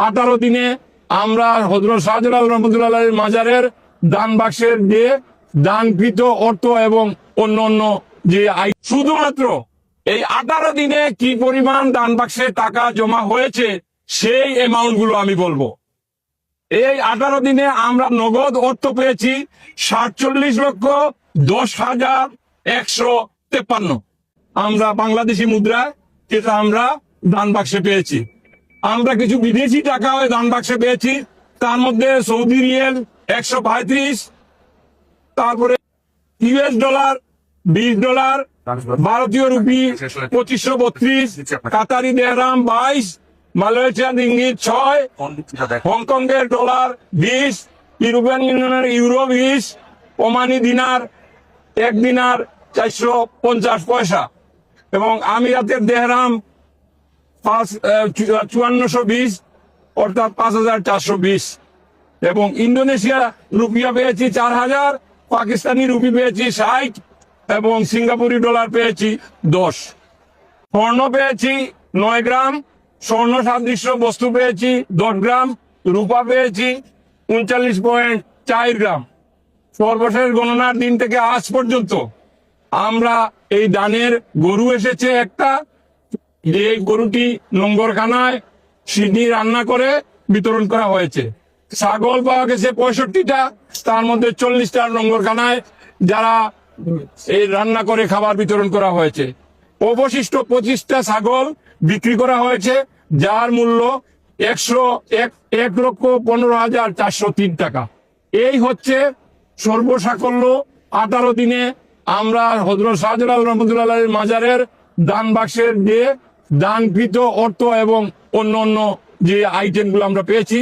18 দিনে আমরা হযরত শাহজালাল রহমতুল্লাহ মাজারের দান বাক্সের যে দানকৃত অর্থ এবং অন্য যে শুধুমাত্র এই 18 দিনে কি পরিমাণ দান বাক্সে টাকা জমা হয়েছে সেই অ্যামাউন্ট গুলো আমি বলবো। এই 18 দিনে আমরা নগদ অর্থ পেয়েছি 47,10,153। আমরা বাংলাদেশি মুদ্রায় যেটা আমরা দান বাক্সে পেয়েছি। আমরা কিছু বিদেশি টাকা ওই দান বাক্সে পেয়েছি, তার মধ্যে সৌদি রিয়েল 135, তারপরে ইউএস ডলার $20, ভারতীয় রুপি 2532, কাতারি দেহরাম 22, মালয়েশিয়ান রিঙ্গিত 6, হংকংয়ের ডলার 20, ইউরোপিয়ান ইউনিয়নের ইউরো 20, ওমানি দিনার 1 দিনার 450 পয়সা, এবং আমিরাতের দেহরাম 5420 অর্থাৎ 5420, এবং ইন্দোনেশিয়া রুপিয়া পেয়েছি 4000, পাকিস্তানি রুপি পেয়েছি 60, এবং সিঙ্গাপুরি ডলার পেয়েছি 10। স্বর্ণ পেয়েছি 9 গ্রাম, স্বর্ণ সাদৃশ্য বস্তু পেয়েছি 10 গ্রাম, রূপা পেয়েছি 39.4 গ্রাম। সর্বশেষ গণনার দিন থেকে আজ পর্যন্ত আমরা এই দানের গরু এসেছে একটা, যে গরুটি লঙ্গরখানায় সিডনি রান্না করে বিতরণ করা হয়েছে। ছাগল পাওয়া গেছে 65টা, তার মধ্যে 40টা লঙ্গরখানায় যারা এই রান্না করে খাবার বিতরণ করা হয়েছে। অবশিষ্ট 25টা ছাগল বিক্রি করা হয়েছে, যার মূল্য 1,15,403 টাকা। এই হচ্ছে সর্বসাকল্য 18 দিনে আমরা হযরত শাহজালাল রহমতুল্লাহ মাজারের দান বাক্সের যে দানকৃত অর্থ এবং অন্য যে আইটেমগুলো আমরা পেয়েছি।